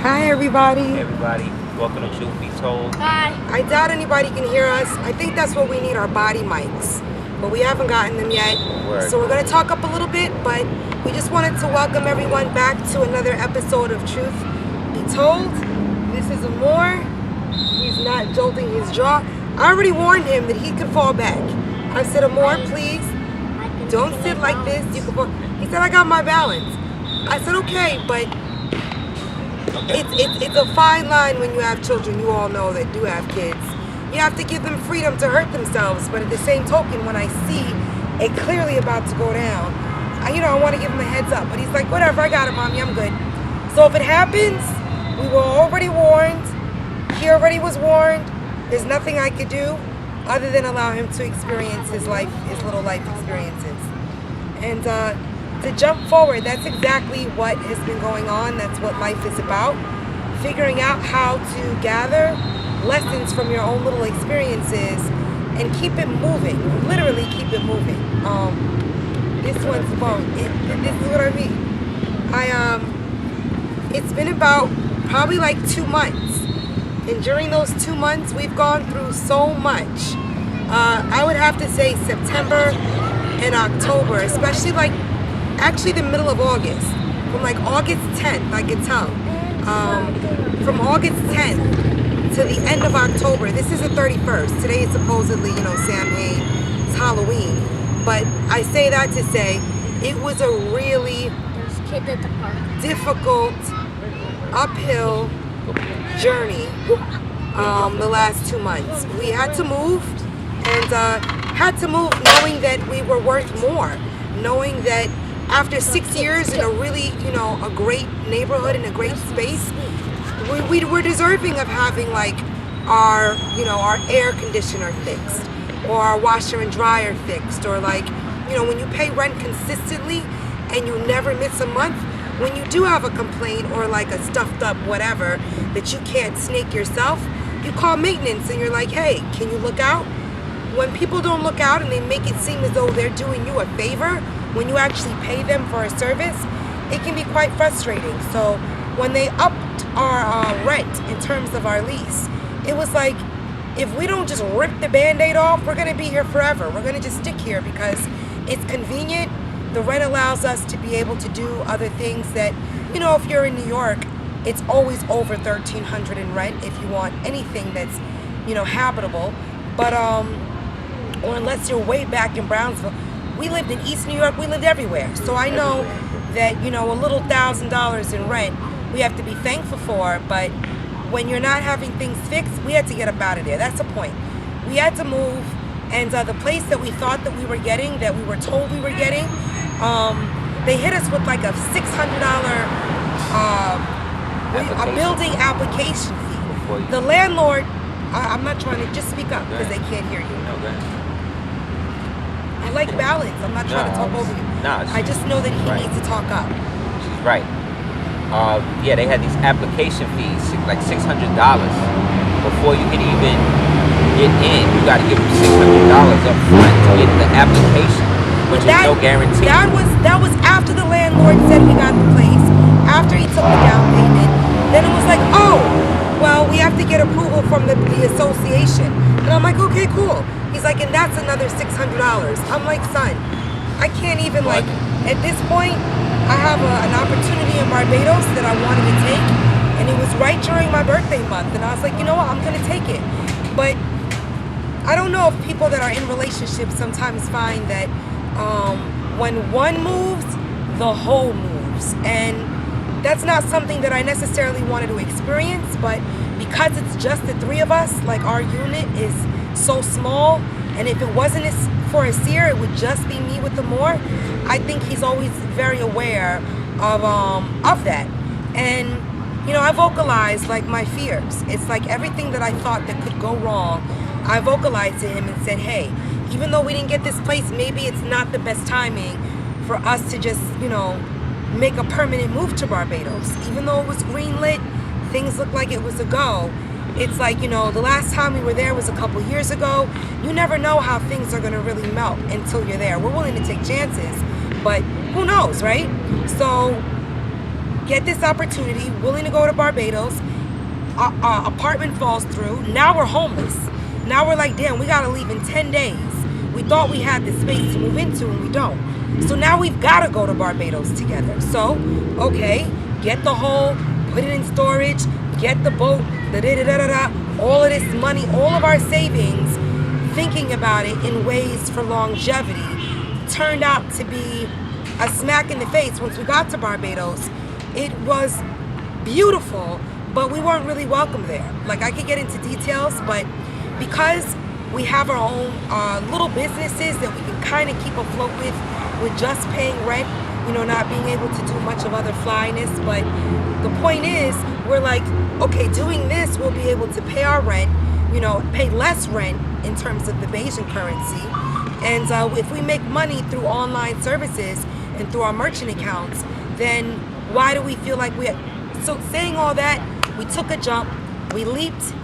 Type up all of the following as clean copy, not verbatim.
Hi, everybody. Hey everybody, welcome to Truth Be Told. Hi. I doubt anybody can hear us. I think that's what we need, our body mics. But we haven't gotten them yet. Word. So we're going to talk up a little bit, but we just wanted to welcome everyone back to another episode of Truth Be Told. This is Aseer. He's not jolting his jaw. I already warned him that he could fall back. I said, Aseer, please, don't sit like this. You can fall. He said, I got my balance. I said, okay, but it's a fine line when you have children. You all know that do have kids. You have to give them freedom to hurt themselves. But at the same token, when I see it clearly about to go down, I want to give him a heads up. But he's like, whatever, I got it, Mommy, I'm good. So if it happens, we were already warned. He already was warned. There's nothing I could do other than allow him to experience his little life experiences. And to jump forward, that's exactly what has been going on. That's what life is about. Figuring out how to gather lessons from your own little experiences and keep it moving. Literally keep it moving. This one's this is what I mean. It's been about probably like 2 months. And during those 2 months, we've gone through so much. I would have to say September and October, especially actually the middle of August. From like August 10th, I can tell. From August 10th to the end of October. This is the 31st. Today is supposedly, Samhain, it's Halloween. But I say that to say it was a really difficult, uphill journey the last 2 months. We had to move and had to move knowing that we were worth more. Knowing that after 6 years in a really, a great neighborhood and a great space, we were deserving of having like our air conditioner fixed or our washer and dryer fixed, or like, when you pay rent consistently and you never miss a month, when you do have a complaint or like a stuffed up whatever that you can't snake yourself, you call maintenance and you're like, hey, can you look out? When people don't look out and they make it seem as though they're doing you a favor, when you actually pay them for a service, it can be quite frustrating. So when they upped our rent in terms of our lease, it was like, if we don't just rip the Band-Aid off, we're gonna be here forever. We're gonna just stick here because it's convenient. The rent allows us to be able to do other things that, if you're in New York, it's always over $1,300 in rent if you want anything that's, habitable. But, or unless you're way back in Brownsville. We lived in East New York, we lived everywhere. So I know that, a little $1,000 in rent, we have to be thankful for, but when you're not having things fixed, we had to get up out of there. That's the point. We had to move, and the place that we thought that we were getting, that we were told we were getting, they hit us with like a $600 a building application fee. The landlord, I'm not trying to, just speak up because they can't hear you. I like balance. I'm not trying to talk over you. I just know that he needs to talk up. She's right. Yeah, they had these application fees, like $600 before you can even get in. You got to give them $600 up front to get the application, which is no guarantee. That was after the landlord said we got the place, after he took the down payment. Then it was like, oh, well, we have to get approval from the association. And I'm like, okay, cool. He's like, and that's another $600. I'm like, son, I can't even, at this point, I have an opportunity in Barbados that I wanted to take, and it was right during my birthday month, and I was like, you know what, I'm going to take it. But I don't know if people that are in relationships sometimes find that when one moves, the whole moves. And that's not something that I necessarily wanted to experience, but because it's just the three of us, like our unit is so small, and if it wasn't for Aseer, it would just be me with Aseer. I think he's always very aware of that. And I vocalized like my fears. It's like everything that I thought that could go wrong, I vocalized to him and said, hey, even though we didn't get this place, maybe it's not the best timing for us to just, make a permanent move to Barbados. Even though it was greenlit, things looked like it was a go. It's like, the last time we were there was a couple years ago. You never know how things are going to really melt until you're there. We're willing to take chances, but who knows, right? So get this opportunity, willing to go to Barbados. Our apartment falls through. Now we're homeless. Now we're like, damn, we gotta leave in 10 days. We thought we had the space to move into and we don't. So now we've gotta go to Barbados together. So, okay, get the hole, put it in storage, get the boat, all of this money, all of our savings, thinking about it in ways for longevity, turned out to be a smack in the face. Once we got to Barbados, it was beautiful, but we weren't really welcome there. Like, I could get into details, but because we have our own little businesses that we can kind of keep afloat with just paying rent, you know, not being able to do much of other flyness. But the point is, we're like, okay, doing this, we'll be able to pay our rent, you know, pay less rent in terms of the Bayesian currency. And if we make money through online services and through our merchant accounts, then why do we feel like so saying all that, we took a jump, we leaped.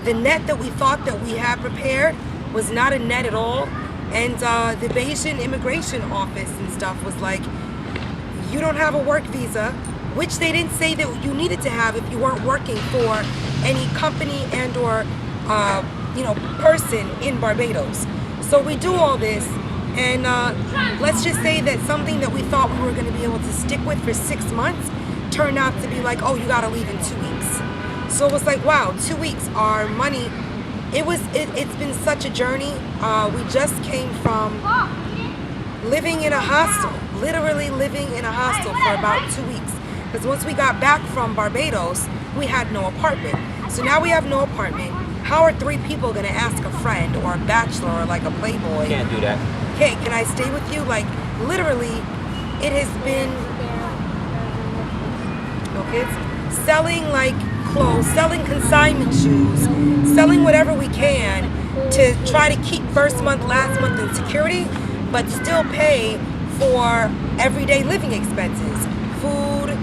The net that we thought that we had prepared was not a net at all. And the Bayesian immigration office and stuff was like, you don't have a work visa, which they didn't say that you needed to have if you weren't working for any company and or person in Barbados. So we do all this, and let's just say that something that we thought we were going to be able to stick with for 6 months turned out to be like, oh, you got to leave in 2 weeks. So it was like, wow, 2 weeks, our money, it's been such a journey. We just came from living in a hostel, literally living in a hostel for about 2 weeks. Because once we got back from Barbados, we had no apartment. So now we have no apartment. How are 3 people gonna ask a friend or a bachelor or like a playboy? Can't do that. Hey, can I stay with you? Like, literally, it has been, no kids, selling like clothes, selling consignment shoes, selling whatever we can to try to keep first month, last month in security, but still pay for everyday living expenses, food,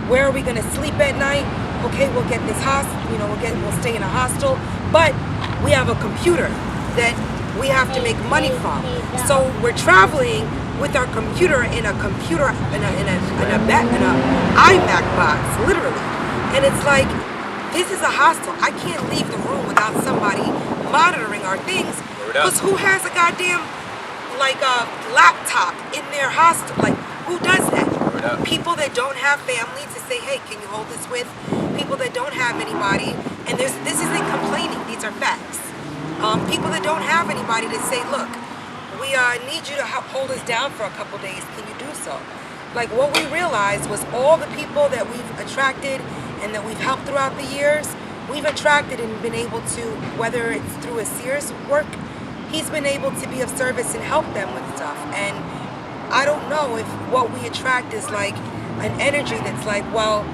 where are we gonna sleep at night? Okay, we'll get this we'll stay in a hostel, but we have a computer that we have to make money from. So we're traveling with our computer in an iMac box, literally. And it's like, this is a hostel. I can't leave the room without somebody monitoring our things. Because who has a goddamn laptop in their hostel? Like, who does that? People that don't have family to say, hey, can you hold this with? People that don't have anybody, and this isn't complaining, these are facts. People that don't have anybody to say, look, we need you to hold us down for a couple days, can you do so? Like, what we realized was all the people that we've attracted and that we've helped throughout the years, we've attracted and been able to, whether it's through Aseer's work, he's been able to be of service and help them with stuff. And I don't know if what we attract is like an energy that's like, well,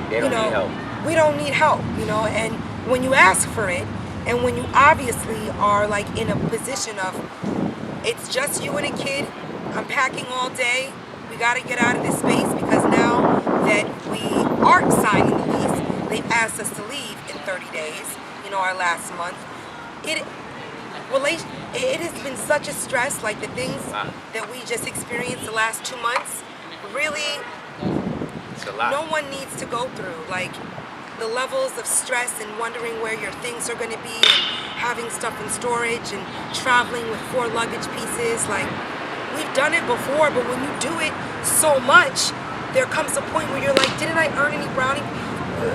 they don't need help. We don't need help, and when you ask for it, and when you obviously are like in a position of, it's just you and a kid, I'm packing all day, we gotta get out of this space because now that we aren't signing the lease, they've asked us to leave in 30 days, our last month. It has been such a stress, like the things that we just experienced the last 2 months, really, it's a lot. No one needs to go through, like, the levels of stress and wondering where your things are going to be and having stuff in storage and traveling with 4 luggage pieces. Like, we've done it before, but when you do it so much, there comes a point where you're like, didn't I earn any brownie?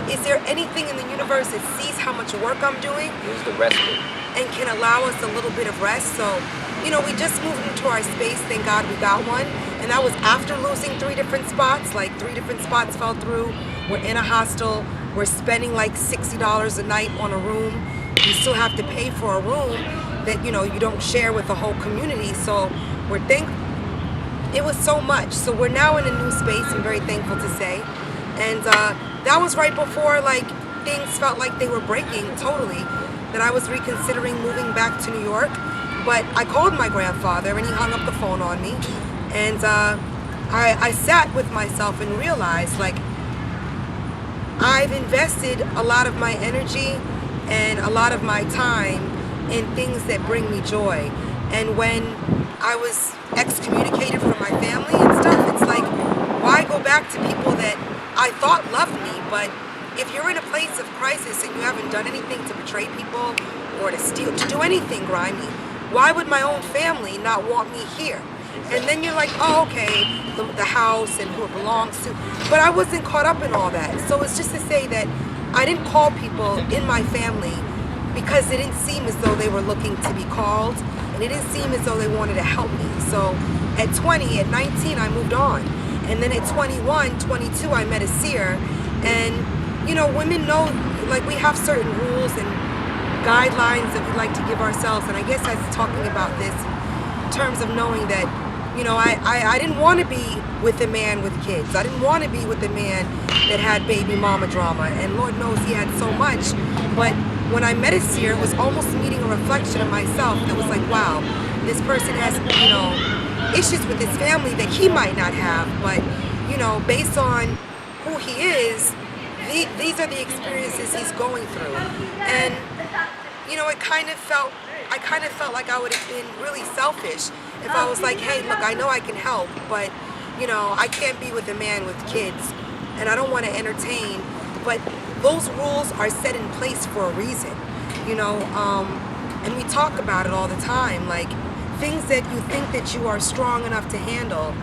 Is there anything in the universe that sees how much work I'm doing? Where's the respite? And can allow us a little bit of rest. So, we just moved into our space. Thank God we got one. And that was after losing 3 different spots. Like, 3 different spots fell through. We're in a hostel. We're spending like $60 a night on a room. You still have to pay for a room that, you don't share with the whole community. So it was so much. So we're now in a new space. I'm very thankful to say. And that was right before, like, things felt like they were breaking totally, that I was reconsidering moving back to New York. But I called my grandfather and he hung up the phone on me. And I sat with myself and realized, like, I've invested a lot of my energy and a lot of my time in things that bring me joy. And when I was excommunicated from my family and stuff, it's like, why go back to people that I thought loved me, but if you're in a place of crisis and you haven't done anything to betray people or to steal, to do anything grimy, why would my own family not want me here? And then you're like, oh, okay, the house and who it belongs to. But I wasn't caught up in all that. So it's just to say that I didn't call people in my family because it didn't seem as though they were looking to be called, and it didn't seem as though they wanted to help me. So at 20, at 19, I moved on. And then at 21, 22, I met Aseer. And, you know, women know, like, we have certain rules and guidelines that we like to give ourselves. And I guess that's talking about this in terms of knowing that, you know, I didn't want to be with a man with kids. I didn't want to be with a man that had baby mama drama. And Lord knows he had so much. But when I met Aseer, it was almost meeting a reflection of myself that was like, wow, this person has, you know, issues with his family that he might not have. But, you know, based on who he is, these are the experiences he's going through. And, you know, I kind of felt like I would have been really selfish if I was like, hey, look, I know I can help, but, you know, I can't be with a man with kids, and I don't want to entertain. But those rules are set in place for a reason, you know, and we talk about it all the time, like things that you think that you are strong enough to handle,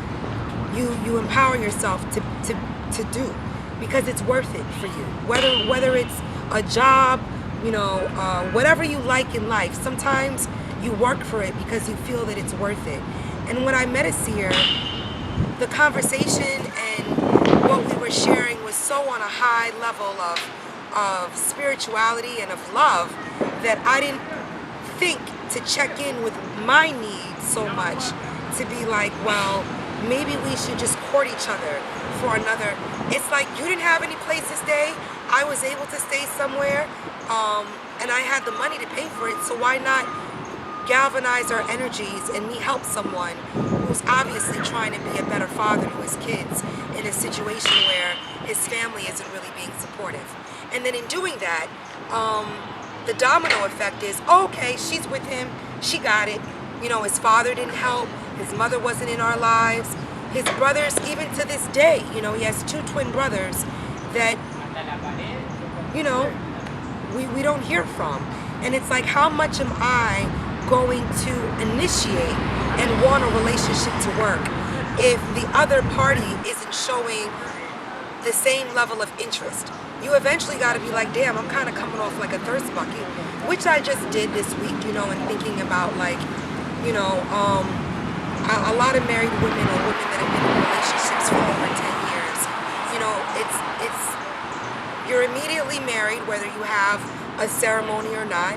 you empower yourself to do, because it's worth it for you. Whether it's a job, you know, whatever you like in life, sometimes you work for it because you feel that it's worth it. And when I met Aseer, the conversation and what we were sharing was so on a high level of spirituality and of love that I didn't think to check in with my needs so much to be like, well, maybe we should just court each other for another. It's like you didn't have any place to stay. I was able to stay somewhere, and I had the money to pay for it, so why not galvanize our energies and me help someone who's obviously trying to be a better father to his kids in a situation where his family isn't really being supportive. And then in doing that, the domino effect is, oh, okay, she's with him, she got it. You know, his father didn't help, his mother wasn't in our lives, his brothers, even to this day, you know, he has 2 twin brothers that, you know, we don't hear from. And it's like, how much am I going to initiate and want a relationship to work if the other party isn't showing the same level of interest? You eventually got to be like, damn, I'm kind of coming off like a thirst bucket, which I just did this week, you know, and thinking about, like, you know, a lot of married women or women that have been in relationships for over 10 years, you know, it's you're immediately married whether you have a ceremony or not.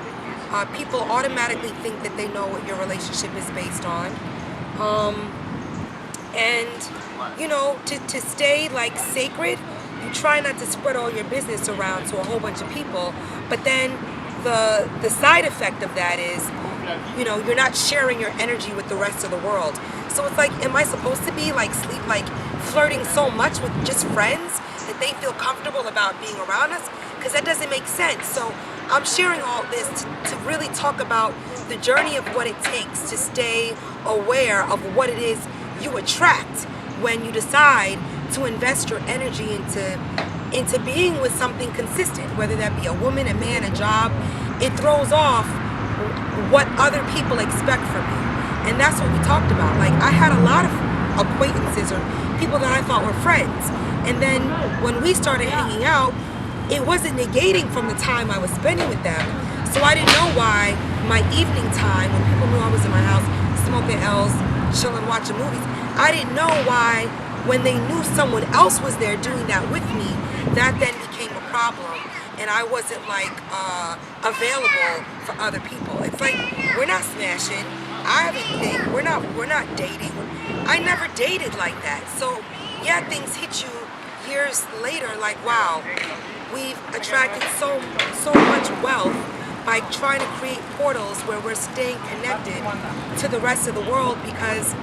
People automatically think that they know what your relationship is based on. And, you know, to stay, like, sacred, you try not to spread all your business around to a whole bunch of people. But then the side effect of that is, you know, you're not sharing your energy with the rest of the world. So it's like, am I supposed to be, like, flirting so much with just friends that they feel comfortable about being around us? Because that doesn't make sense. So I'm sharing all this to really talk about the journey of what it takes to stay aware of what it is you attract when you decide to invest your energy into being with something consistent, whether that be a woman, a man, a job. It throws off what other people expect from you. And that's what we talked about. Like, I had a lot of acquaintances or people that I thought were friends. And then when we started hanging out, it wasn't negating from the time I was spending with them. So I didn't know why my evening time, when people knew I was in my house smoking L's, chilling, watching movies, I didn't know why when they knew someone else was there doing that with me, that then became a problem. And I wasn't, like, available for other people. It's like, we're not smashing. I haven't dated. We're not dating. I never dated like that. So yeah, things hit you years later, like, wow, we've attracted so much wealth by trying to create portals where we're staying connected to the rest of the world, because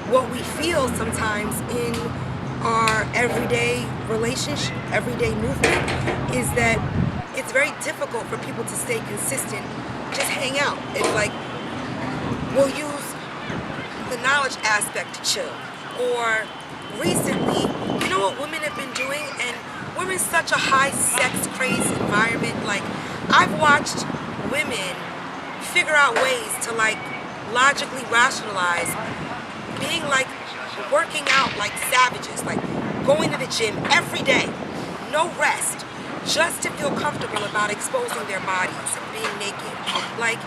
what we feel sometimes in our everyday relationship, everyday movement, is that it's very difficult for people to stay consistent, just hang out. It's like, we'll use the knowledge aspect to chill. Or recently, you know know what women have been doing, and we're in such a high sex crazed environment. Like, I've watched women figure out ways to like logically rationalize being like working out like savages, like going to the gym every day, no rest, just to feel comfortable about exposing their bodies and being naked. Like,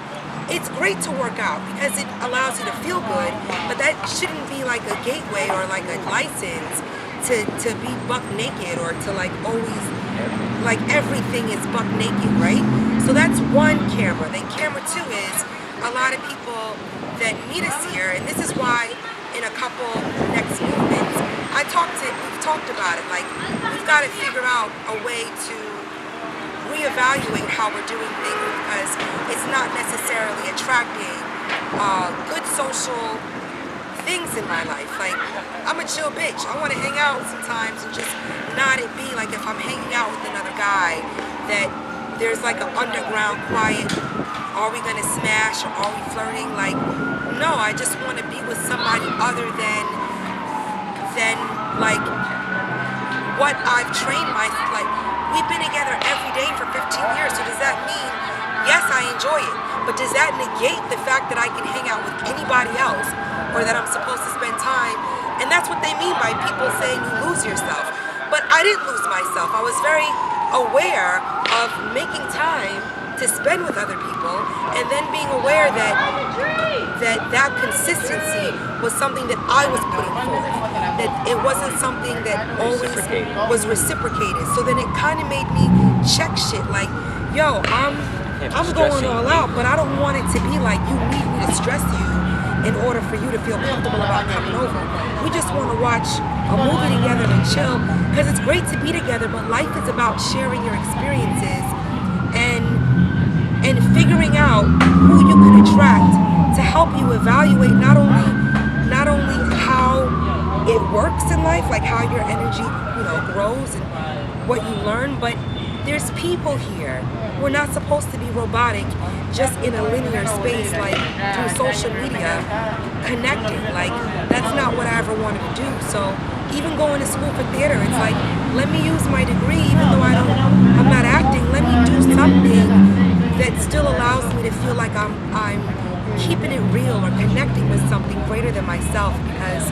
it's great to work out because it allows you to feel good, but that shouldn't be like a gateway or like a license to be buck naked or to like always, like everything is buck naked, right? So that's one camera. Then camera two is a lot of people that meet Aseer, and this is why in a couple next movements, we've talked about it, like we've got to figure out a way to reevaluate how we're doing things because it's not necessarily attracting good social things in my life. Like, I'm a chill bitch. I want to hang out sometimes and just not it be like if I'm hanging out with another guy that there's like an underground quiet, are we gonna smash or are we flirting? Like, no, I just want to be with somebody other than like what I've trained myself. Like, we've been together every day for 15 years, so does that mean, yes, I enjoy it, but does that negate the fact that I can hang out with anybody else or that I'm supposed to spend time? And that's what they mean by people saying you lose yourself. But I didn't lose myself. I was very aware of making time to spend with other people and then being aware that that consistency was something that I was putting forth, that it wasn't something that always was reciprocated. So then it kind of made me check shit like, yo, I'm going all out, but I don't want it to be like you need me to stress you in order for you to feel comfortable about coming over. We just want to watch a movie together and chill because it's great to be together, but life is about sharing your experiences and figuring out who you can attract to help you evaluate not only how it works in life, like how your energy, grows and what you learn, but there's people here. We're not supposed to be robotic, just in a linear space, like through social media, connecting. Like, that's not what I ever wanted to do. So even going to school for theater, it's like, let me use my degree, even though I'm not acting. Let me do something that still allows me to feel like I'm keeping it real or connecting with something greater than myself, because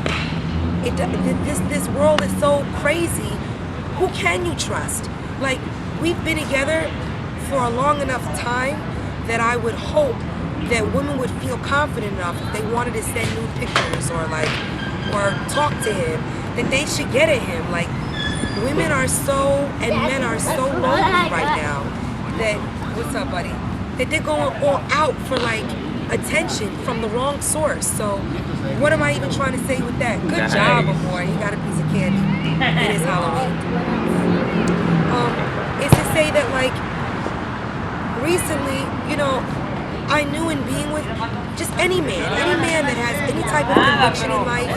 this world is so crazy. Who can you trust? Like, we've been together for a long enough time that I would hope that women would feel confident enough if they wanted to send nude pictures or talk to him, that they should get at him. Like, women are so, and men are so lonely right now that, what's up, buddy? That they're going all out for like attention from the wrong source. So what am I even trying to say with that? Good job, boy. You got a piece of candy. It is Halloween. It's to say that, like, recently, I knew in being with just any man that has any type of conviction in life,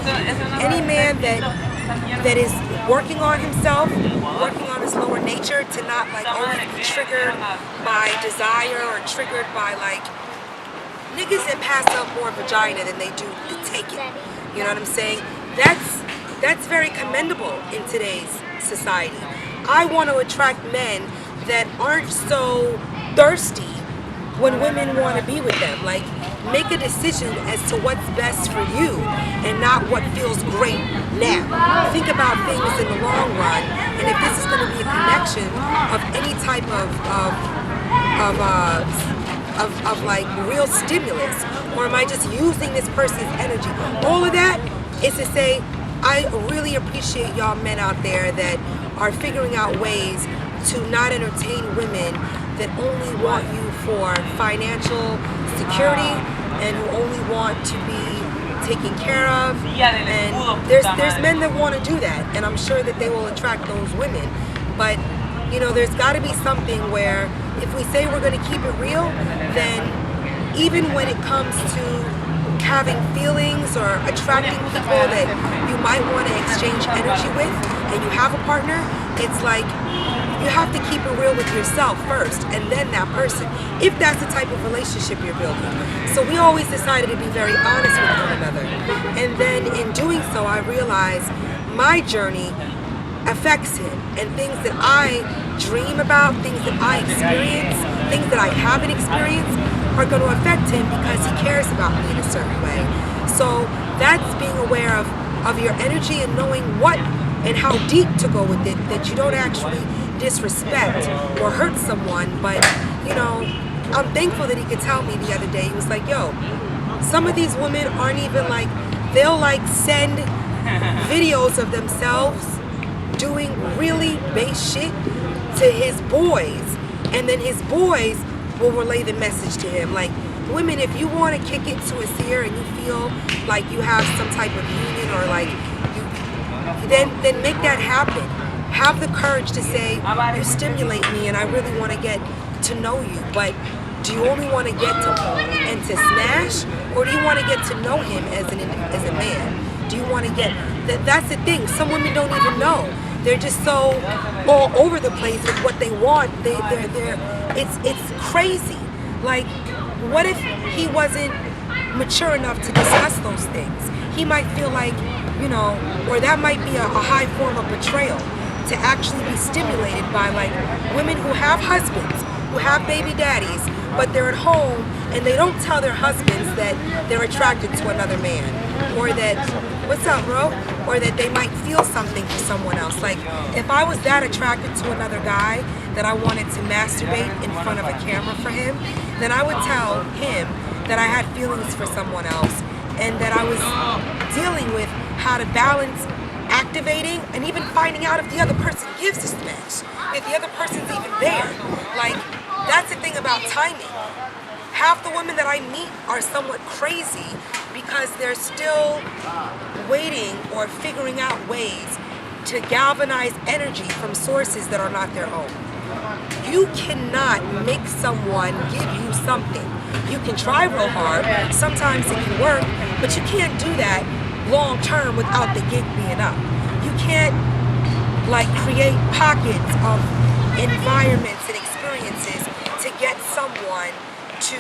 any man that is working on himself, working on his lower nature, to not like always be triggered by desire or triggered by like niggas that pass up more vagina than they do to take it. You know what I'm saying? That's very commendable in today's society. I want to attract men that aren't so thirsty when women want to be with them. Like, make a decision as to what's best for you and not what feels great now. Think about things in the long run, and if this is going to be a connection of any type of like real stimulus, or am I just using this person's energy? All of that is to say, I really appreciate y'all men out there that are figuring out ways to not entertain women that only want you for financial security and who only want to be taken care of. And there's men that want to do that, and I'm sure that they will attract those women. But there's got to be something where if we say we're going to keep it real, then even when it comes to having feelings or attracting people that you might want to exchange energy with and you have a partner, it's like you have to keep it real with yourself first and then that person, if that's the type of relationship you're building. So we always decided to be very honest with one another, and then in doing so I realized my journey affects him, and things that I dream about, things that I experience, things that I haven't experienced are going to affect him because he cares about me in a certain way. So that's being aware of your energy and knowing what and how deep to go with it, that you don't actually disrespect or hurt someone. But you know, I'm thankful that he could tell me the other day, he was like, yo, some of these women aren't even like, they'll like send videos of themselves doing really base shit to his boys, and then his boys will relay the message to him. Like, women, if you want to kick it to Aseer and you feel like you have some type of union, or like you, then make that happen. Have the courage to say, you stimulate me and I really want to get to know you, but do you only want to get to and to smash, or do you want to get to know him as a man? Do you want to get that's the thing. Some women don't even know. They're just so all over the place with what they want. It's crazy. Like, what if he wasn't mature enough to discuss those things? He might feel like, you know, or that might be a high form of betrayal, to actually be stimulated by like women who have husbands, who have baby daddies, but they're at home and they don't tell their husbands that they're attracted to another man, or that, what's up, bro? Or that they might feel something for someone else. Like, if I was that attracted to another guy that I wanted to masturbate in front of a camera for him, then I would tell him that I had feelings for someone else, and that I was dealing with how to balance activating and even finding out if the other person gives a smash, if the other person's even there. Like, that's the thing about timing. Half the women that I meet are somewhat crazy because they're still waiting or figuring out ways to galvanize energy from sources that are not their own. You cannot make someone give you something. You can try real hard, sometimes it can work, but you can't do that long term without the gig being up. You can't like create pockets of environments and experiences to get someone to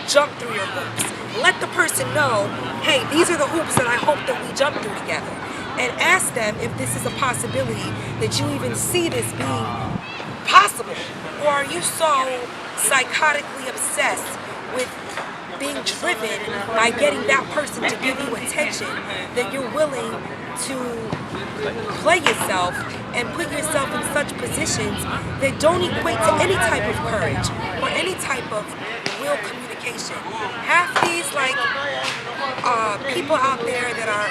jump through your hoops. Let the person know, hey, these are the hoops that I hope that we jump through together. And ask them if this is a possibility, that you even see this being possible. Or are you so psychotically obsessed with being driven by getting that person to give you attention that you're willing to play yourself and put yourself in such positions that don't equate to any type of courage or any type of real communication? Half these like people out there that are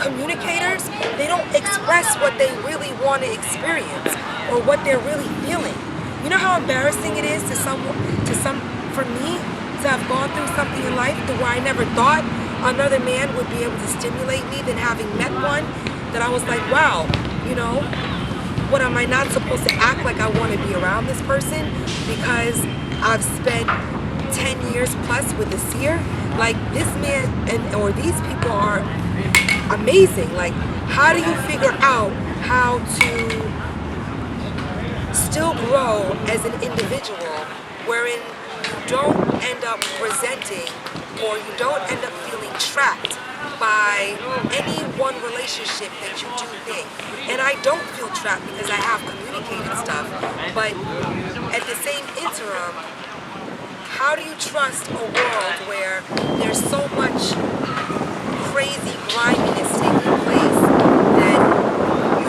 communicators, they don't express what they really want to experience or what they're really feeling. You know how embarrassing it is for me to have gone through something in life to where I never thought another man would be able to stimulate me, than having met one that I was like, wow, you know, what, am I not supposed to act like I want to be around this person because I've spent 10 years plus with Aseer? Like, this man or these people are amazing. Like, how do you figure out how to still grow as an individual wherein you don't end up resenting or you don't end up feeling trapped by any one relationship that you do think? And I don't feel trapped because I have communicated stuff, but at the same interim, how do you trust a world where there's so much crazy griminess taking place that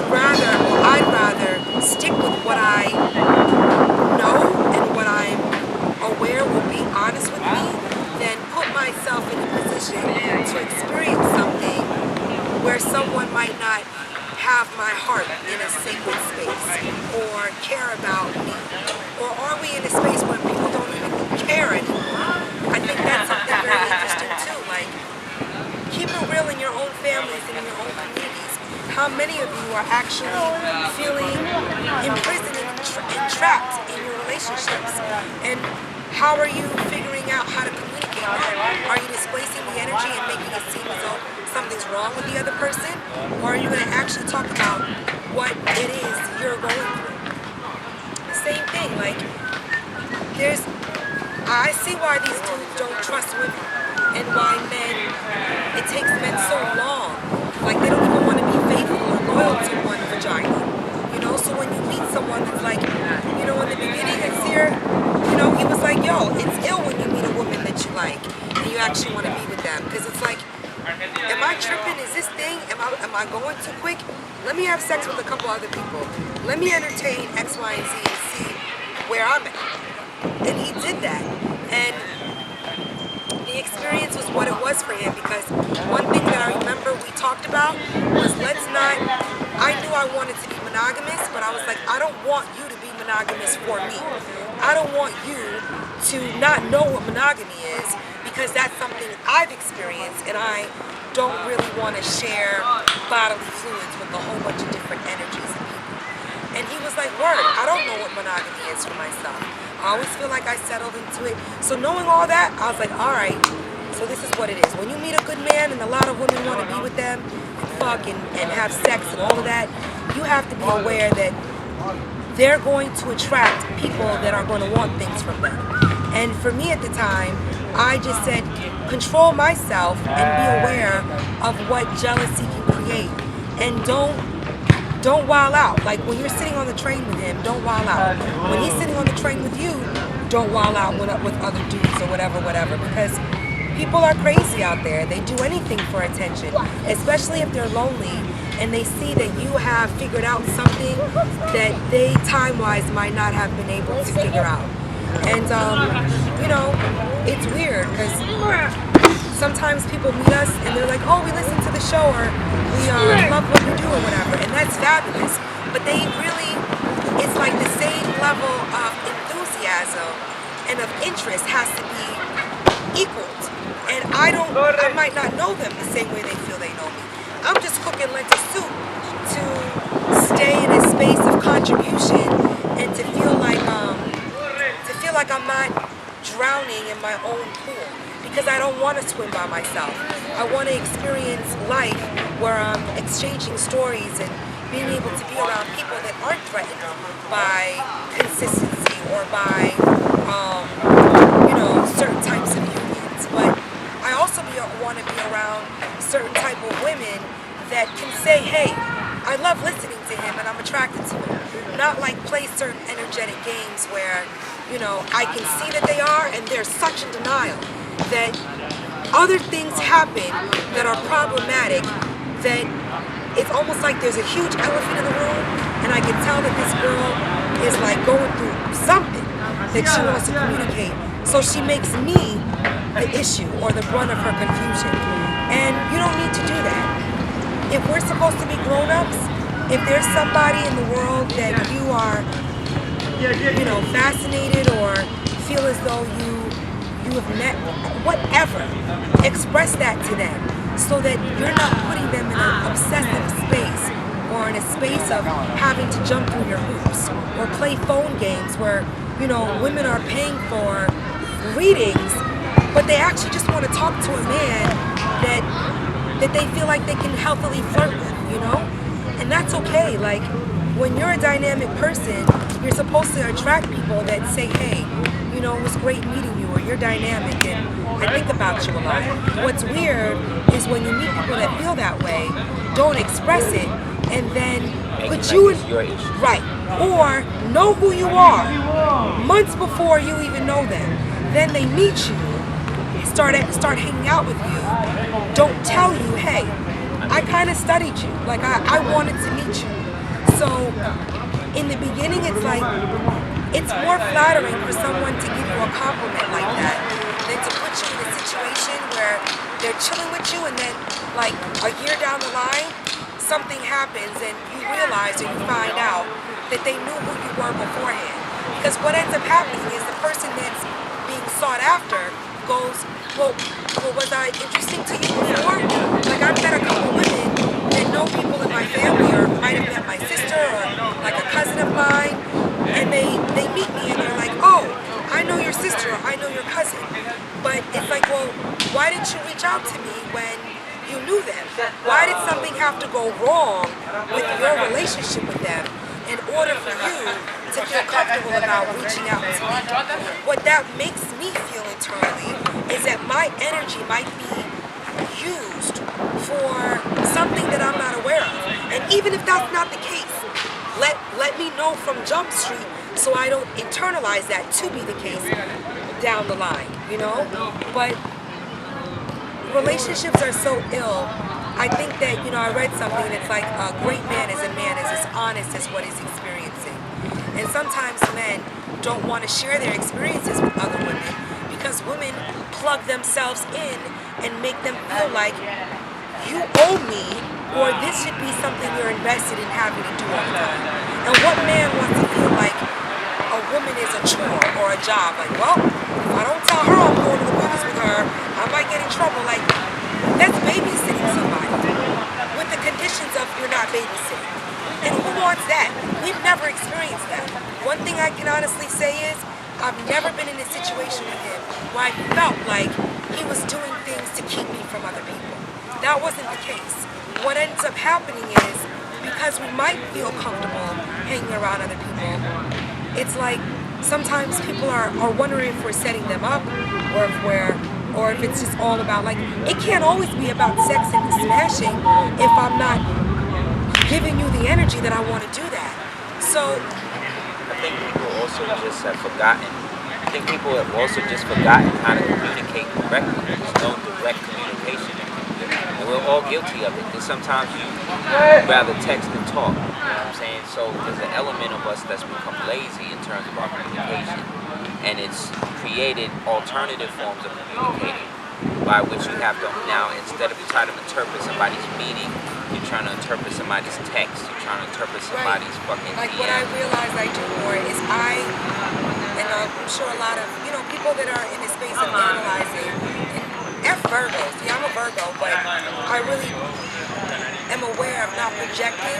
I'd rather stick with what I know and what I'm aware will be honest with me than put myself in a position to experience something where someone might not have my heart in a sacred space or care about me? Or are we in a space where people don't even care anymore? I think that's something very interesting too. Like, keep it real in your own families and in your own communities. How many of you are actually feeling imprisoned and trapped in your relationships? And how are you figuring out how to communicate that? Are you displacing the energy and making it seem as though something's wrong with the other person? Or are you going to actually talk about what it is you're going through? Same thing, like, I see why these dudes don't trust women, and why it takes men so long. Like, they don't even want to be faithful or loyal to one vagina. ill. It's ill when you meet a woman that you like and you actually want to be with them, because it's like, am I tripping? Is this thing? Am I going too quick? Let me have sex with a couple other people. Let me entertain X, Y, and Z and see where I'm at. And he did that. And the experience was what it was for him, because one thing that I remember we talked about was I knew I wanted to be monogamous, but I was like, I don't want you to be monogamous for me. I don't want you to not know what monogamy is, because that's something I've experienced, and I don't really want to share bodily fluids with a whole bunch of different energies and people. And he was like, word, I don't know what monogamy is for myself. I always feel like I settled into it. So knowing all that, I was like, all right, so this is what it is. When you meet a good man and a lot of women want to be with them and fuck and have sex and all of that, you have to be aware that they're going to attract people that are going to want things from them. And for me at the time, I just said, control myself and be aware of what jealousy can create. And don't wild out. Like when you're sitting on the train with him, don't wild out. When he's sitting on the train with you, don't wild out with other dudes or whatever, because people are crazy out there. They do anything for attention, especially if they're lonely and they see that you have figured out something that they time-wise might not have been able to figure out. And, you know, it's weird because sometimes people meet us and they're like, oh, we listen to the show, or we love what you do or whatever, and that's fabulous. But they really, it's like the same level of enthusiasm and of interest has to be equaled. And I might not know them the same way they feel they know me. I'm just cooking lentil soup to stay in a space of contribution and to feel like I'm not drowning in my own pool, because I don't want to swim by myself. I want to experience life where I'm exchanging stories and being able to be around people that aren't threatened by consistency or by certain types of unions. But I also want to be around certain type of women that can say, hey, I love listening to him and I'm attracted to him. Not like play certain energetic games where, you know, I can see that they are and they're such in denial that other things happen that are problematic, that it's almost like there's a huge elephant in the room and I can tell that this girl is like going through something that she wants to communicate. So she makes me the issue or the brunt of her confusion. And you don't need to do that. If we're supposed to be grown-ups, if there's somebody in the world that you are, you know, fascinated or feel as though you have met, whatever, express that to them so that you're not putting them in an obsessive space or in a space of having to jump through your hoops or play phone games where, you know, women are paying for readings, but they actually just want to talk to a man that they feel like they can healthily flirt with, you know? And that's okay. Like, when you're a dynamic person, you're supposed to attract people that say, hey, you know, it was great meeting you, or you're dynamic and I think about you a lot. What's weird is when you meet people that feel that way, don't express it, and then put you in, right, or know who you are months before you even know them. Then they meet you, start hanging out with you, don't tell you, hey, I kind of studied you, like I wanted to meet you. So in the beginning, it's like, it's more flattering for someone to give you a compliment like that than to put you in a situation where they're chilling with you and then like a year down the line, something happens and you realize or you find out that they knew who you were beforehand. Because what ends up happening is the person that's being sought after goes, well, was I interesting to you before? Like, I've met a couple women that know people in my family or might have met my sister or like a cousin of mine, and they meet me and they're like, oh, I know your sister or I know your cousin. But it's like, well, why didn't you reach out to me when you knew them? Why did something have to go wrong with your relationship with them in order for you to feel comfortable about reaching out to me? What that makes me feel internally is that my energy might be used for something that I'm not aware of. And even if that's not the case, let me know from Jump Street so I don't internalize that to be the case. down the line, you know? But relationships are so ill. I think that, I read something and it's like a great man is a man as honest as what he's experiencing. And sometimes men don't want to share their experiences with other women because women plug themselves in and make them feel like you owe me or this should be something you're invested in having to do all the time. And what man wants to feel like a woman is a chore or a job? Like, well, if I don't tell her I'm going to the movies with her, I might get in trouble. Like, that's babysitting somebody with the conditions of you're not babysitting. And who wants that? We've never experienced that. One thing I can honestly say is I've never been in a situation with him where I felt like he was doing things to keep me from other people. That wasn't the case. What ends up happening is because we might feel comfortable hanging around other people, it's like sometimes people are wondering if we're setting them up or if it's just all about, like, it can't always be about sex and smashing if I'm not giving you the energy that I want to do that. So I think people also just have forgotten. I think people have also just forgotten how to communicate directly. There's no direct communication. And we're all guilty of it. And sometimes you rather text than talk. You know what I'm saying? So there's an element of us that's become lazy in terms of our communication. And it's created alternative forms of communicating by which you have to now, instead of trying to interpret somebody's meaning, you're trying to interpret somebody's text. You're trying to interpret somebody's fucking like DM. what I realize I do more is and I'm sure a lot of, people that are in the space of analyzing, and F Virgos, yeah, I'm a Virgo, but I really am aware of not projecting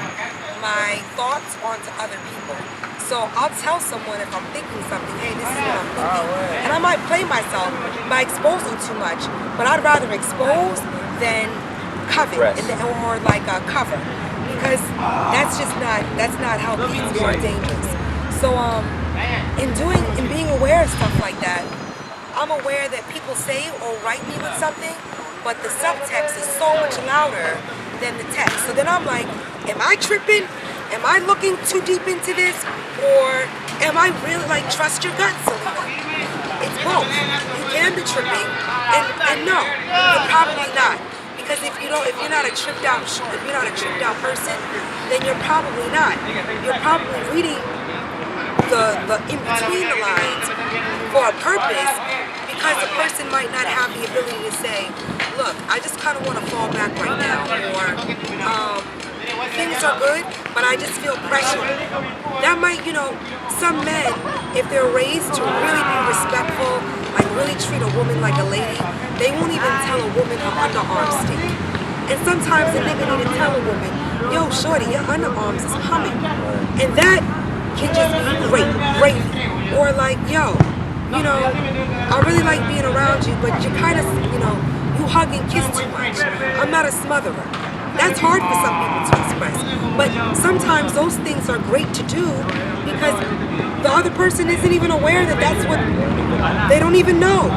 my thoughts onto other people. So I'll tell someone if I'm thinking something, hey, this is what I'm thinking. And I might play myself by exposing too much, but I'd rather expose than cover or like cover, because that's not healthy. It's more dangerous. So in being aware of stuff like that, I'm aware that people say or write me with something, but the subtext is so much louder than the text. So then I'm like, am I tripping? Am I looking too deep into this? Or am I really like, trust your gut, Celina? It's both. You can be tripping, and no, you're probably not. Because if you're not a tripped out person, then you're probably not. You're probably reading the in between the lines for a purpose, because the person might not have the ability to say, look, I just kind of want to fall back right now, or things are good, but I just feel pressure. That might, some men, if they're raised to really be respectful, like really treat a woman like a lady, they won't even tell a woman her underarms stink. And sometimes a nigga need to tell a woman, yo, shorty, your underarms is humming. And that can just be great. Or like, yo, I really like being around you, but you kind of, you hug and kiss too much. I'm not a smotherer. That's hard for some people to express. But sometimes those things are great to do because the other person isn't even aware that that's what they don't even know.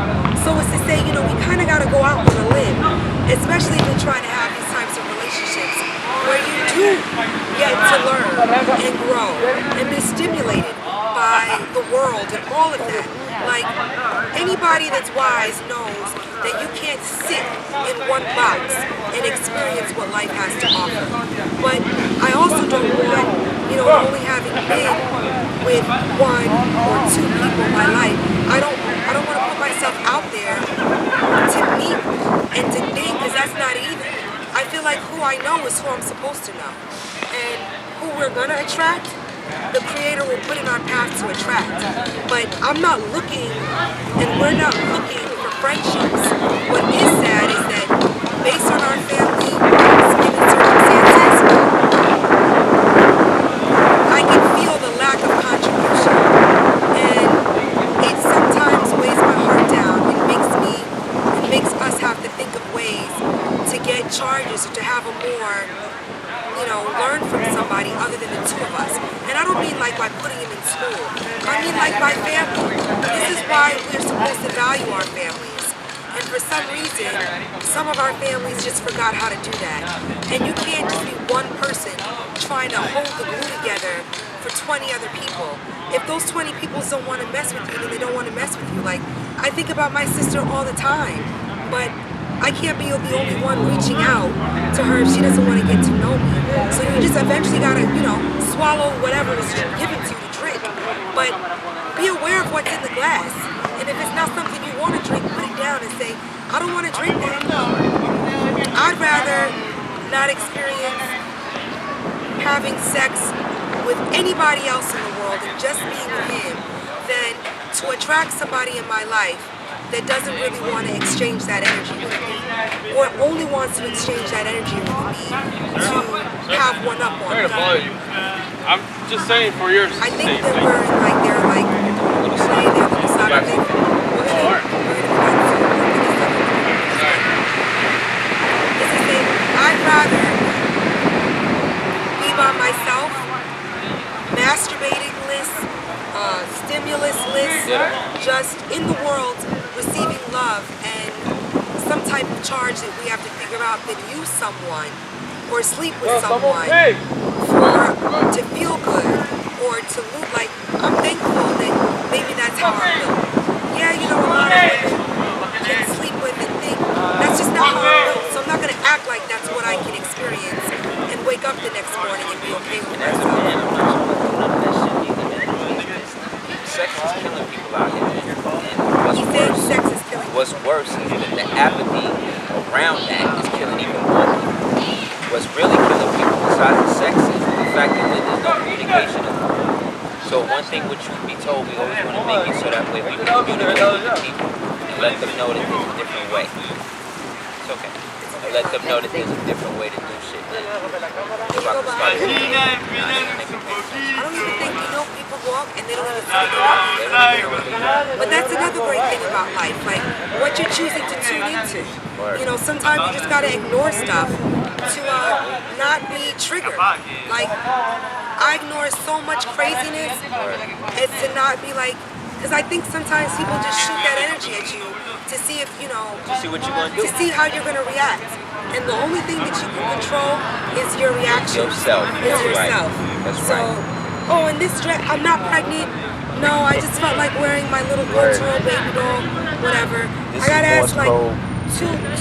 So it's to say, we kind of got to go out on a limb, especially if you're trying to have these types of relationships where you do get to learn and grow and be stimulated by the world and all of that. Like, anybody that's wise knows that you can't sit in one box and experience what life has to offer. But I also don't want, only having been with one or two people in my life, I don't want to put myself out there to meet and to think, because that's not even. I feel like who I know is who I'm supposed to know. And who we're going to attract, the Creator will put in our path to attract. But I'm not looking, and we're not looking for friendships. What is sad is that based on our family given circumstances, I can feel the lack of contribution. And it sometimes weighs my heart down. It makes us have to think of ways to get charges or to have a more, learn from somebody other than the two of us. And I don't mean like by putting him in school. I mean like by family. This is why we're supposed to value our families. And for some reason, some of our families just forgot how to do that. And you can't just be one person trying to hold the glue together for 20 other people. If those 20 people don't want to mess with you, then they don't want to mess with you. Like, I think about my sister all the time, but I can't be the only one reaching out to her if she doesn't want to get to know me. So you just eventually gotta, swallow whatever is given to you to drink. But be aware of what's in the glass. And if it's not something you want to drink, put it down and say, I don't want to drink that. I'd rather not experience having sex with anybody else in the world and just being with him than to attract somebody in my life that doesn't really want to exchange that energy with me, or only wants to exchange that energy with me to have one up on me. I'm just saying for your I think that they're like saying they're the side of thing. I'd rather be by myself, masturbating-less, stimulus-less, just in the world, receiving love and some type of charge that we have to figure out than use someone or sleep with someone to feel good or to look like. I'm thankful that maybe that's how I feel. Yeah, a lot of women can sleep with and think that's just not how I feel. So I'm not going to act like that's what I can experience and wake up the next morning and be okay with myself. Sex is killing people out here. And what's worse is that the apathy around that is killing even more people. What's really killing people besides the sex is the fact that there's no communication. So one thing which you be told, we always want to make it so that way we can communicate with the people and let them know that there's a different way. It's okay. And let them know that there's a different way to do shit. I don't even think people walk and they don't even see it. But that's another great thing about life, like what you're choosing to tune into. Sometimes you just gotta ignore stuff to not be triggered. Like I ignore so much craziness as to not be like, because I think sometimes people just shoot that energy at you to see if to see what you're gonna do, to see how you're gonna react. And the only thing that you can control is your reaction. Yourself. Is yourself. Right. That's so, right. In this dress, I'm not pregnant. No, I just felt like wearing my little cultural baby doll, whatever. This I got asked like code.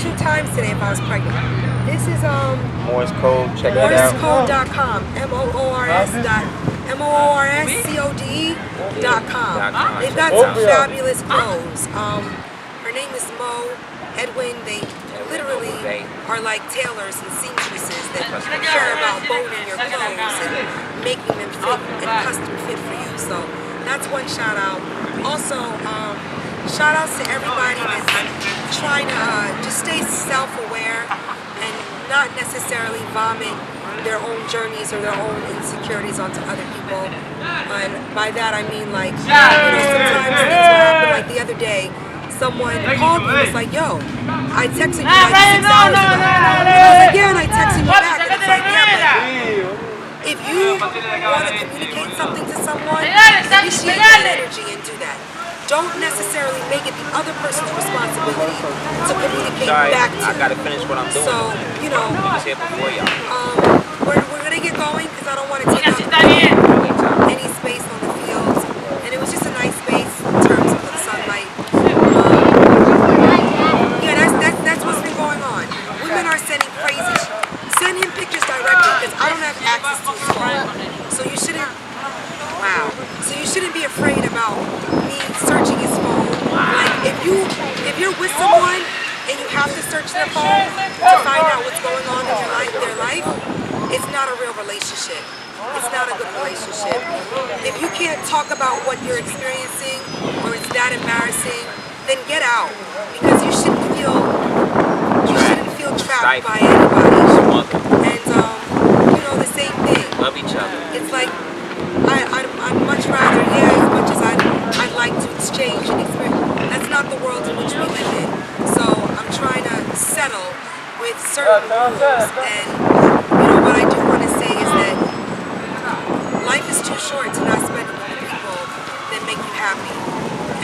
two times today if I was pregnant. This is Morse code. Check that out. MorseCode.com. MORSCODE.com. They've got some fabulous clothes. Her name is Mo Edwin. They literally are like tailors and seamstresses that care about boning your clothes and making them fit and custom fit for you. So that's one shout out. Also, shout outs to everybody that's trying to just stay self-aware and not necessarily vomit their own journeys or their own insecurities onto other people. And by that I mean like, sometimes things will happen. Like the other day, someone called me and was like, yo, I texted you like 6 hours ago. And I was like, yeah, and I texted you back. And it's like, yeah, but if you want to communicate something to someone, appreciate that energy and do that. Don't necessarily make it the other person's responsibility to communicate back to you. I gotta finish what I'm doing. So, Just here before y'all. we're gonna get going because I don't want to take up any space on the fields. And it was just a nice space in terms of the sunlight. That's what's been going on. Women are sending crazy. Send him pictures directly because I don't have access to his phone. So you shouldn't. Wow. So you shouldn't be afraid about me searching his phone. Like if you're with someone and you have to search their phone to find out what's going on in their life, it's not a real relationship. It's not a good relationship. If you can't talk about what you're experiencing or it's that embarrassing, then get out because you shouldn't feel trapped by anybody. And the same thing. Love each other. It's like I'd much rather, as much as I'd like to exchange and experience, that's not the world in which we live in. So I'm trying to settle with certain rules. And what I do want to say is that life is too short to not spend it with people that make you happy.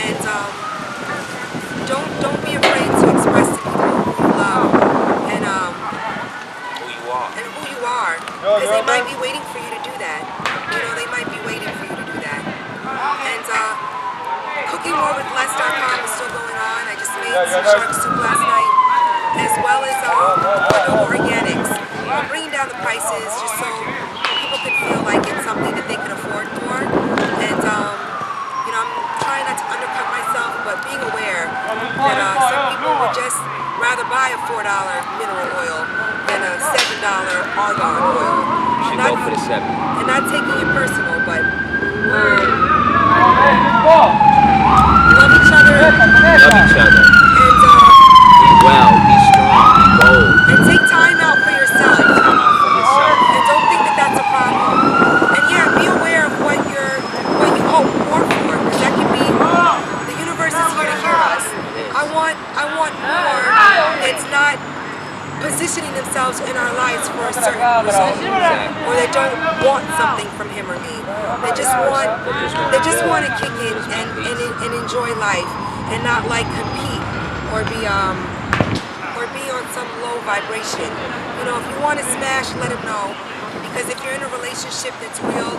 And don't be afraid to express to people who you love and who you are. Because they might be waiting for you to do that. They might be waiting for you to do that. And Cooking More with Less.com is still going ate some shark soup last night, as well as Cordoba organics. I'm bringing down the prices just so people can feel like it's something that they can afford for. And you know, I'm trying not to undercut myself, but being aware that some people would just rather buy a $4 mineral oil than a $7 argan oil. Should go for the 7. And not taking it personal, but love each other. Love each other. And Be well, be strong, be bold. and take time out for yourself. Take time out for yourself. And don't think that that's a problem. And yeah, be aware of what you hope more for, because that can be the universe is here to hear us. I want more that's not positioning themselves in our lives for a certain result, or they don't want something from him or me. They just want to kick in and enjoy life and not like compete or be on some low vibration. You know, if you want to smash, let him know, because if you're in a relationship that's real,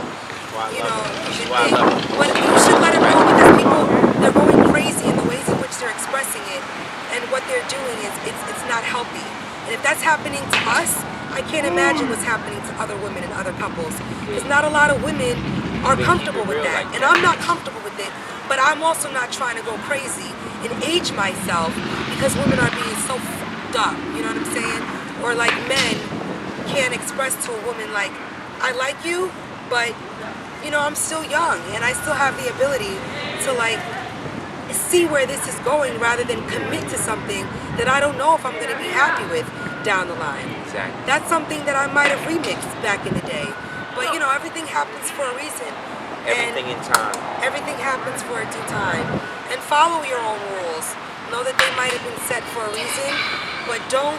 you know, you should let him know, because people, they're going crazy in the ways in which they're expressing it, and what they're doing is it's not healthy. And if that's happening to us, I can't imagine what's happening to other women and other couples. Because not a lot of women are comfortable with that. And I'm not comfortable with it, but I'm also not trying to go crazy and age myself because women are being so fucked up, you know what I'm saying? Or like men can't express to a woman like, I like you, but you know, I'm still young and I still have the ability to like see where this is going rather than commit to something that I don't know if I'm going to be happy with down the line. Exactly. That's something that I might have remixed back in the day. But you know, everything happens for a reason. Everything in time. Everything happens for a due time. And follow your own rules. Know that they might have been set for a reason, but don't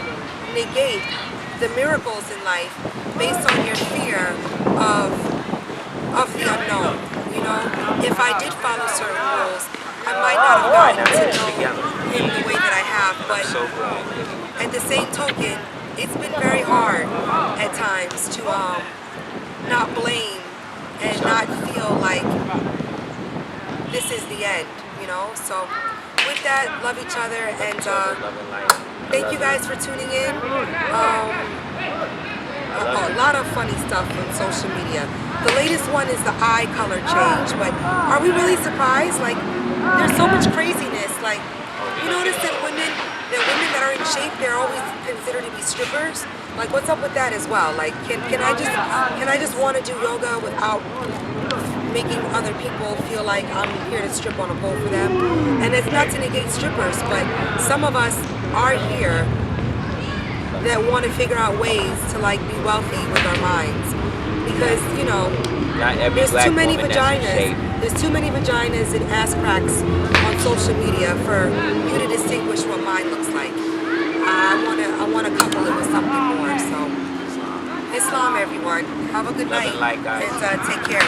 negate the miracles in life based on your fear of the unknown. You know, if I did follow certain rules, I might not have gotten to know him the way that I have, but at the same token, it's been very hard at times to not blame and not feel like this is the end, you know? So with that, love each other, and thank you guys for tuning in. A lot of funny stuff on social media. The latest one is the eye color change, but are we really surprised? Like, there's so much craziness. Like, you notice that women that are in shape, they're always considered to be strippers. Like, what's up with that as well? Like, can I just want to do yoga without making other people feel like I'm here to strip on a pole for them? And it's not to negate strippers, but some of us are here that want to figure out ways to like be wealthy with our minds, because you know, there's too many vaginas. There's too many vaginas and ass cracks on social media for you to distinguish what mine looks like. I want to couple it with something more. So, Islam, everyone. Have a good night, Love and light, guys. And take care.